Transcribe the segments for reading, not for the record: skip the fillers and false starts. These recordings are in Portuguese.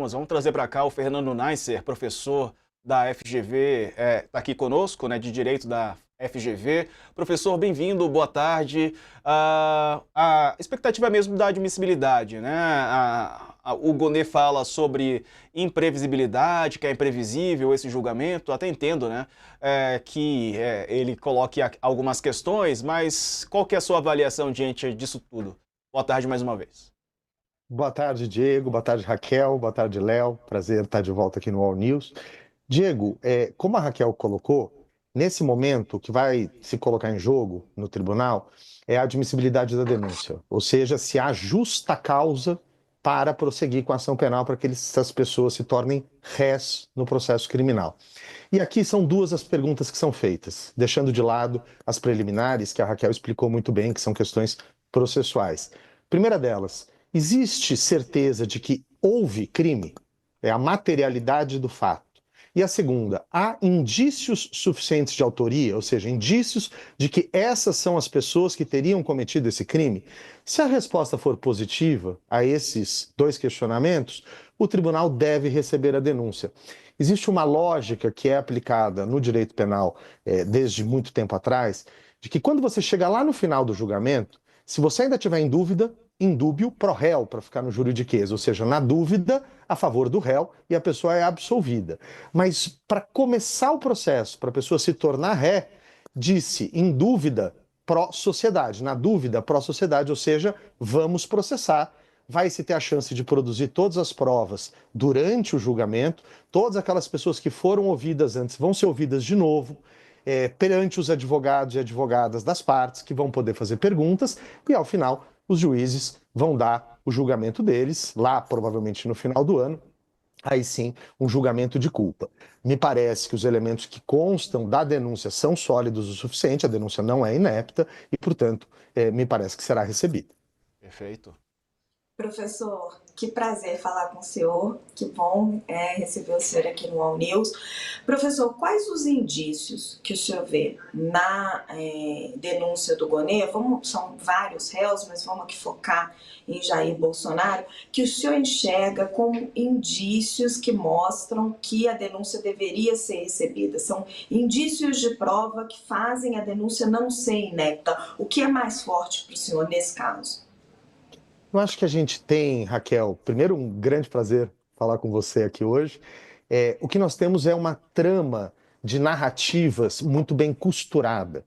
Vamos trazer para cá o Fernando Neisser, professor da FGV, está aqui conosco, né, de Direito da FGV. Professor, bem-vindo, boa tarde. A expectativa é mesmo da admissibilidade, né? O Gonê fala sobre imprevisibilidade, que é imprevisível esse julgamento. Até entendo, né, que ele coloque algumas questões, mas qual que é a sua avaliação diante disso tudo? Boa tarde mais uma vez. Boa tarde, Diego. Boa tarde, Raquel. Boa tarde, Léo. Prazer estar de volta aqui no All News. Diego, como a Raquel colocou, nesse momento o que vai se colocar em jogo no tribunal é a admissibilidade da denúncia, ou seja, se há justa causa para prosseguir com a ação penal para que essas pessoas se tornem réis no processo criminal. E aqui são duas as perguntas que são feitas, deixando de lado as preliminares, que a Raquel explicou muito bem, que são questões processuais. Primeira delas, existe certeza de que houve crime? É a materialidade do fato. E a segunda, há indícios suficientes de autoria, ou seja, indícios de que essas são as pessoas que teriam cometido esse crime? Se a resposta for positiva a esses dois questionamentos, o tribunal deve receber a denúncia. Existe uma lógica que é aplicada no direito penal desde muito tempo atrás, de que quando você chega lá no final do julgamento, se você ainda tiver em dúvida, indúbio pro réu, para ficar no juridiquês, ou seja, na dúvida, a favor do réu, e a pessoa é absolvida. Mas para começar o processo, para a pessoa se tornar ré, disse em dúvida pró-sociedade, na dúvida pró-sociedade, ou seja, vamos processar. Vai-se ter a chance de produzir todas as provas durante o julgamento, todas aquelas pessoas que foram ouvidas antes vão ser ouvidas de novo, perante os advogados e advogadas das partes, que vão poder fazer perguntas, e ao final os juízes vão dar o julgamento deles, lá provavelmente no final do ano, aí sim um julgamento de culpa. Me parece que os elementos que constam da denúncia são sólidos o suficiente, a denúncia não é inepta e, portanto, me parece que será recebida. Perfeito. Professor, que prazer falar com o senhor, que bom receber o senhor aqui no All News. Professor, quais os indícios que o senhor vê na denúncia do Gonê? São vários réus, mas vamos aqui focar em Jair Bolsonaro, que o senhor enxerga como indícios que mostram que a denúncia deveria ser recebida. São indícios de prova que fazem a denúncia não ser inepta. O que é mais forte para o senhor nesse caso? Eu acho que a gente tem, Raquel, primeiro um grande prazer falar com você aqui hoje. O que nós temos é uma trama de narrativas muito bem costurada.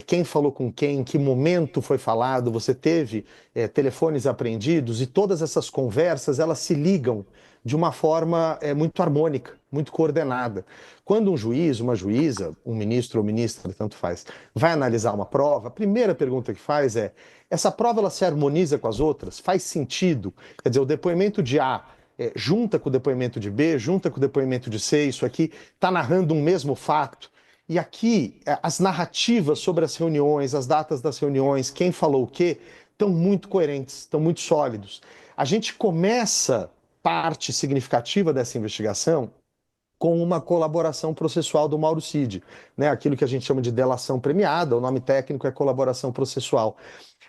Quem falou com quem, em que momento foi falado, você teve telefones apreendidos e todas essas conversas, elas se ligam de uma forma muito harmônica, muito coordenada. Quando um juiz, uma juíza, um ministro ou ministra, tanto faz, vai analisar uma prova, a primeira pergunta que faz é: essa prova ela se harmoniza com as outras? Faz sentido? Quer dizer, o depoimento de A junta com o depoimento de B, junta com o depoimento de C, isso aqui está narrando um mesmo fato. E aqui, as narrativas sobre as reuniões, as datas das reuniões, quem falou o quê, estão muito coerentes, estão muito sólidos. A gente começa parte significativa dessa investigação com uma colaboração processual do Mauro Cid, né? Aquilo que a gente chama de delação premiada, o nome técnico é colaboração processual.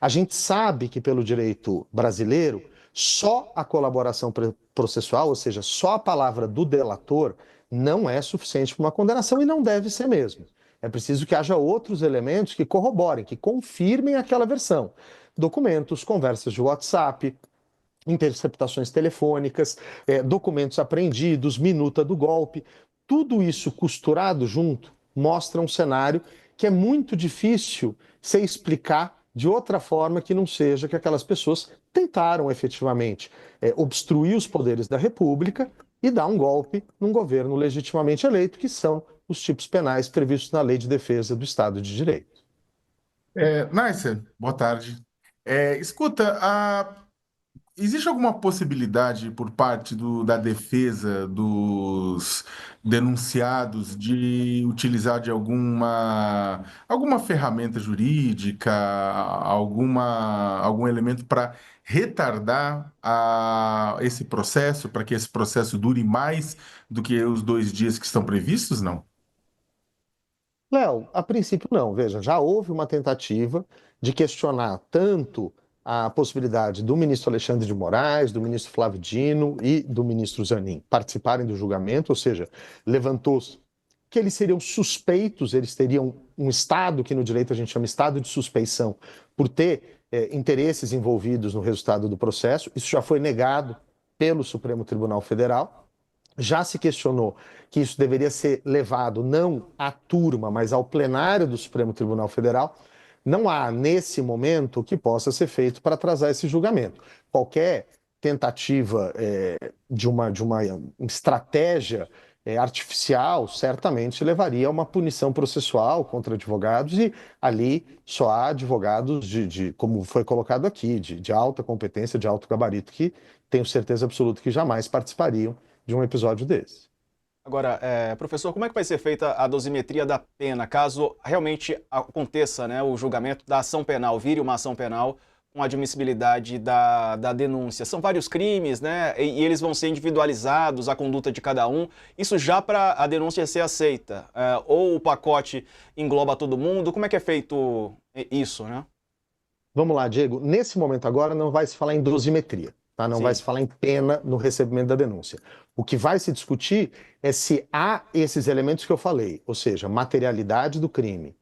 A gente sabe que pelo direito brasileiro, só a colaboração processual, ou seja, só a palavra do delator, não é suficiente para uma condenação e não deve ser mesmo. É preciso que haja outros elementos que corroborem, que confirmem aquela versão. Documentos, conversas de WhatsApp, interceptações telefônicas, documentos apreendidos, minuta do golpe. Tudo isso costurado junto mostra um cenário que é muito difícil se explicar de outra forma que não seja que aquelas pessoas tentaram efetivamente obstruir os poderes da República e dar um golpe num governo legitimamente eleito, que são os tipos penais previstos na Lei de Defesa do Estado de Direito. Neisser, boa tarde. Escuta, existe alguma possibilidade por parte da defesa dos denunciados de utilizar de alguma ferramenta jurídica, algum elemento para retardar esse processo, para que esse processo dure mais do que os 2 dias que estão previstos, não? Léo, a princípio não. Veja, já houve uma tentativa de questionar tanto a possibilidade do ministro Alexandre de Moraes, do ministro Flávio Dino e do ministro Zanin participarem do julgamento, ou seja, levantou-se que eles seriam suspeitos, eles teriam um estado que no direito a gente chama estado de suspeição, por ter interesses envolvidos no resultado do processo. Isso já foi negado pelo Supremo Tribunal Federal. Já se questionou que isso deveria ser levado não à turma, mas ao plenário do Supremo Tribunal Federal. Não há, nesse momento, o que possa ser feito para atrasar esse julgamento. Qualquer tentativa de uma estratégia artificial certamente levaria a uma punição processual contra advogados, e ali só há advogados como foi colocado aqui, de alta competência, de alto gabarito, que tenho certeza absoluta que jamais participariam de um episódio desse. Agora, professor, como é que vai ser feita a dosimetria da pena, caso realmente aconteça, né, o julgamento da ação penal, vire uma ação penal com admissibilidade da denúncia? São vários crimes, né, e eles vão ser individualizados, a conduta de cada um. Isso já para a denúncia ser aceita? Ou o pacote engloba todo mundo? Como é que é feito isso, né? Vamos lá, Diego. Nesse momento agora não vai se falar em dosimetria. Tá? Não Sim. vai se falar em pena no recebimento da denúncia. O que vai se discutir é se há esses elementos que eu falei, ou seja, materialidade do crime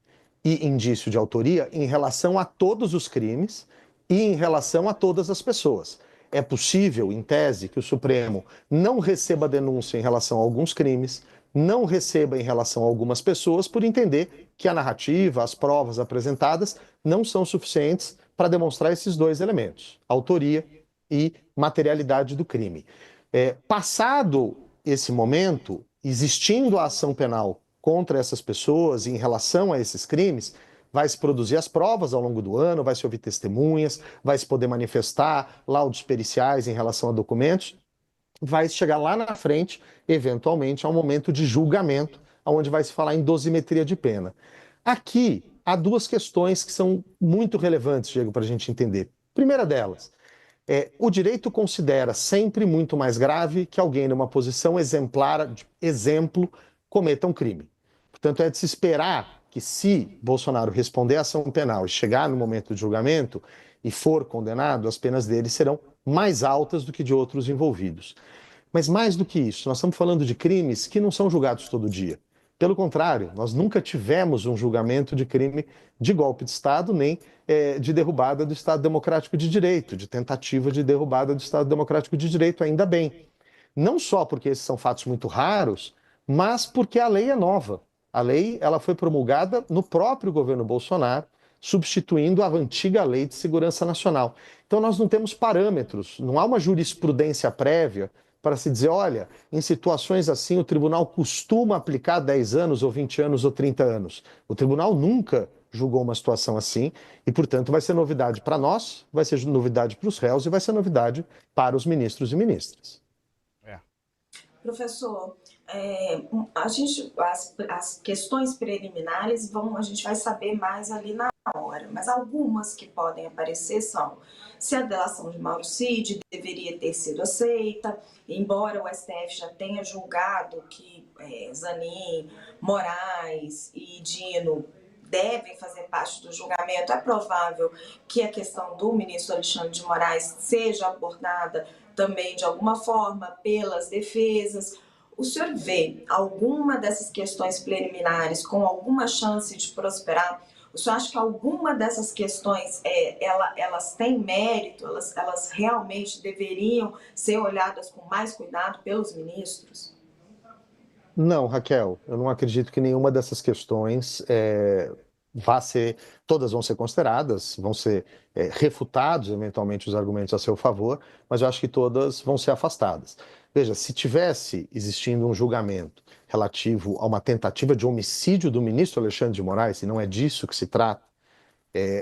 e indício de autoria em relação a todos os crimes e em relação a todas as pessoas. É possível, em tese, que o Supremo não receba denúncia em relação a alguns crimes, não receba em relação a algumas pessoas, por entender que a narrativa, as provas apresentadas não são suficientes para demonstrar esses dois elementos, autoria e materialidade do crime. Passado esse momento, existindo a ação penal contra essas pessoas em relação a esses crimes, vai se produzir as provas ao longo do ano, vai se ouvir testemunhas, vai se poder manifestar laudos periciais em relação a documentos, vai chegar lá na frente, eventualmente, ao momento de julgamento, onde vai se falar em dosimetria de pena. Aqui, há duas questões que são muito relevantes, Diego, para a gente entender. Primeira delas, o direito considera sempre muito mais grave que alguém numa posição exemplar, de exemplo, cometa um crime. Portanto, é de se esperar que, se Bolsonaro responder à ação penal e chegar no momento de julgamento e for condenado, as penas dele serão mais altas do que de outros envolvidos. Mas mais do que isso, nós estamos falando de crimes que não são julgados todo dia. Pelo contrário, nós nunca tivemos um julgamento de crime de golpe de Estado, nem de derrubada do Estado Democrático de Direito, de tentativa de derrubada do Estado Democrático de Direito, ainda bem. Não só porque esses são fatos muito raros, mas porque a lei é nova. A lei ela foi promulgada no próprio governo Bolsonaro, substituindo a antiga Lei de Segurança Nacional. Então nós não temos parâmetros, não há uma jurisprudência prévia para se dizer, olha, em situações assim o tribunal costuma aplicar 10 anos ou 20 anos ou 30 anos. O tribunal nunca julgou uma situação assim e, portanto, vai ser novidade para nós, vai ser novidade para os réus e vai ser novidade para os ministros e ministras. Professor, as questões preliminares a gente vai saber mais ali na hora, mas algumas que podem aparecer são se a delação de Mauro Cid deveria ter sido aceita, embora o STF já tenha julgado que Zanin, Moraes e Dino devem fazer parte do julgamento, é provável que a questão do ministro Alexandre de Moraes seja abordada também de alguma forma pelas defesas. O senhor vê alguma dessas questões preliminares com alguma chance de prosperar? O senhor acha que alguma dessas questões elas têm mérito, elas realmente deveriam ser olhadas com mais cuidado pelos ministros? Não, Raquel, eu não acredito que nenhuma dessas questões todas vão ser consideradas, vão ser refutados eventualmente os argumentos a seu favor, mas eu acho que todas vão ser afastadas. Veja, se tivesse existindo um julgamento relativo a uma tentativa de homicídio do ministro Alexandre de Moraes, e não é disso que se trata,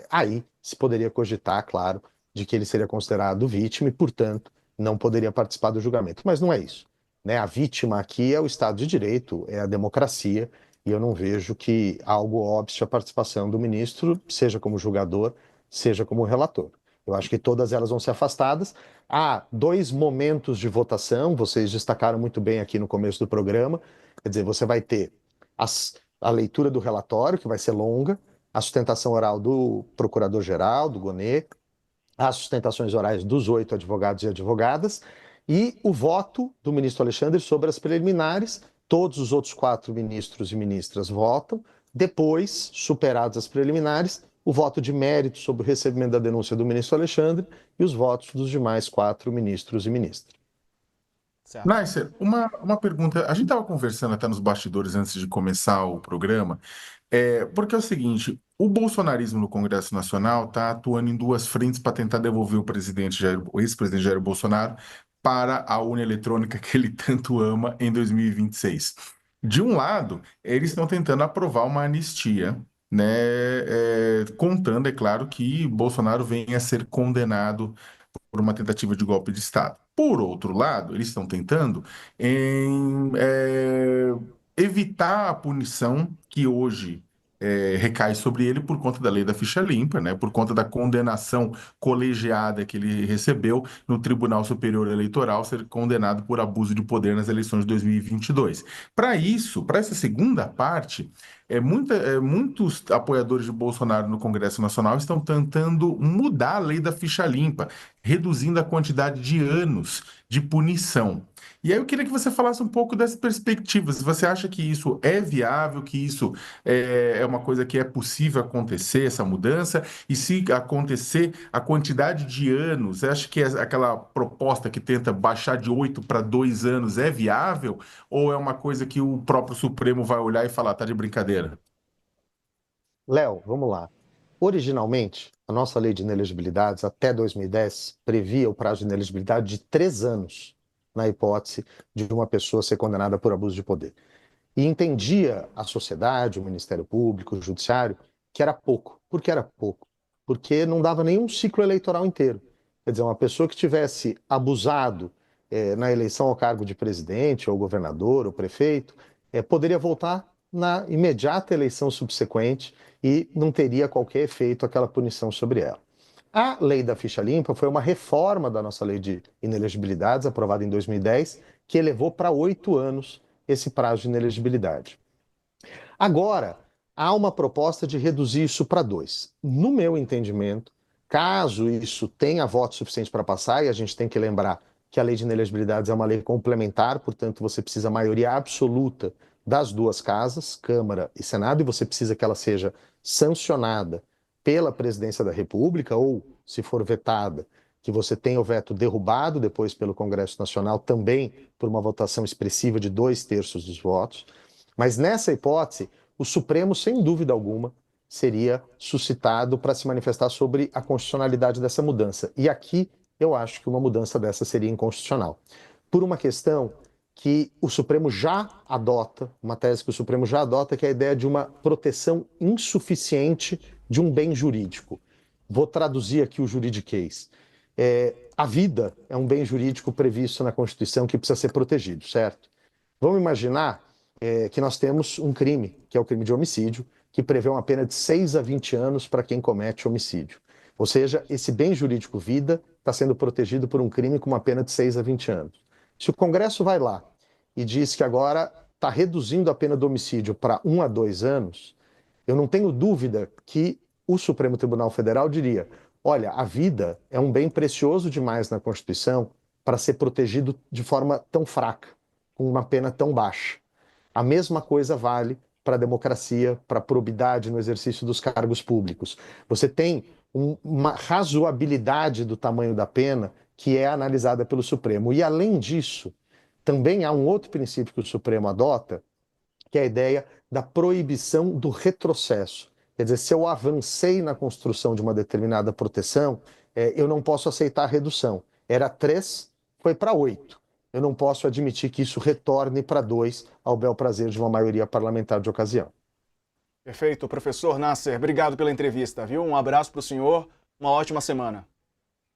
aí se poderia cogitar, claro, de que ele seria considerado vítima e, portanto, não poderia participar do julgamento. Mas não é isso. Né? A vítima aqui é o Estado de Direito, é a democracia, e eu não vejo que algo obste a participação do ministro, seja como julgador, seja como relator. Eu acho que todas elas vão ser afastadas. Há 2 momentos de votação, vocês destacaram muito bem aqui no começo do programa. Quer dizer, você vai ter a leitura do relatório, que vai ser longa, a sustentação oral do procurador-geral, do Gonê, as sustentações orais dos 8 advogados e advogadas e o voto do ministro Alexandre sobre as preliminares. Todos os outros 4 ministros e ministras votam. Depois, superadas as preliminares, o voto de mérito sobre o recebimento da denúncia do ministro Alexandre e os votos dos demais 4 ministros e ministras. Certo. Neisser, uma pergunta. A gente estava conversando até nos bastidores antes de começar o programa, porque é o seguinte: o bolsonarismo no Congresso Nacional está atuando em 2 frentes para tentar devolver o ex-presidente Jair Bolsonaro para a urna eletrônica que ele tanto ama em 2026. De um lado, eles estão tentando aprovar uma anistia, né, contando, é claro, que Bolsonaro venha a ser condenado por uma tentativa de golpe de Estado. Por outro lado, eles estão tentando evitar a punição que hoje recai sobre ele por conta da lei da ficha limpa, né? Por conta da condenação colegiada que ele recebeu no Tribunal Superior Eleitoral, ser condenado por abuso de poder nas eleições de 2022. Para isso, para essa segunda parte, muitos apoiadores de Bolsonaro no Congresso Nacional estão tentando mudar a lei da ficha limpa, reduzindo a quantidade de anos de punição. E aí eu queria que você falasse um pouco dessa perspectiva. Se você acha que isso é viável, que isso é uma coisa que é possível acontecer, essa mudança, e se acontecer, a quantidade de anos, você acha que aquela proposta que tenta baixar de 8 para 2 anos é viável? Ou é uma coisa que o próprio Supremo vai olhar e falar, tá de brincadeira? Léo, vamos lá. Originalmente, a nossa lei de inelegibilidades, até 2010, previa o prazo de inelegibilidade de 3 anos, na hipótese de uma pessoa ser condenada por abuso de poder. E entendia a sociedade, o Ministério Público, o Judiciário, que era pouco. Por que era pouco? Porque não dava nenhum ciclo eleitoral inteiro. Quer dizer, uma pessoa que tivesse abusado na eleição ao cargo de presidente, ou governador, ou prefeito, poderia voltar na imediata eleição subsequente e não teria qualquer efeito aquela punição sobre ela. A lei da ficha limpa foi uma reforma da nossa lei de inelegibilidades, aprovada em 2010, que elevou para 8 anos esse prazo de inelegibilidade. Agora, há uma proposta de reduzir isso para 2. No meu entendimento, caso isso tenha voto suficiente para passar, e a gente tem que lembrar que a lei de inelegibilidades é uma lei complementar, portanto, você precisa maioria absoluta das 2 casas, Câmara e Senado, e você precisa que ela seja sancionada pela Presidência da República, ou, se for vetada, que você tenha o veto derrubado depois pelo Congresso Nacional, também por uma votação expressiva de 2/3 dos votos. Mas nessa hipótese, o Supremo, sem dúvida alguma, seria suscitado para se manifestar sobre a constitucionalidade dessa mudança. E aqui eu acho que uma mudança dessa seria inconstitucional. Por uma questão que o Supremo já adota, uma tese que o Supremo já adota, que é a ideia de uma proteção insuficiente de um bem jurídico. Vou traduzir aqui o juridiquês. A vida é um bem jurídico previsto na Constituição que precisa ser protegido, certo? Vamos imaginar que nós temos um crime, que é o crime de homicídio, que prevê uma pena de 6 a 20 anos para quem comete homicídio. Ou seja, esse bem jurídico vida está sendo protegido por um crime com uma pena de 6 a 20 anos. Se o Congresso vai lá e diz que agora está reduzindo a pena do homicídio para 1 a 2 anos, eu não tenho dúvida que o Supremo Tribunal Federal diria: olha, a vida é um bem precioso demais na Constituição para ser protegido de forma tão fraca, com uma pena tão baixa. A mesma coisa vale para a democracia, para a probidade no exercício dos cargos públicos. Você tem uma razoabilidade do tamanho da pena que é analisada pelo Supremo. E, além disso, também há um outro princípio que o Supremo adota, que é a ideia da proibição do retrocesso. Quer dizer, se eu avancei na construção de uma determinada proteção, eu não posso aceitar a redução. Era 3, foi para 8. Eu não posso admitir que isso retorne para 2 ao bel prazer de uma maioria parlamentar de ocasião. Perfeito. Professor Nasser, obrigado pela entrevista, viu? Um abraço para o senhor, uma ótima semana.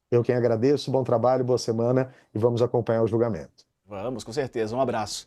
Eu quem agradeço, bom trabalho, boa semana e vamos acompanhar o julgamento. Vamos, com certeza. Um abraço.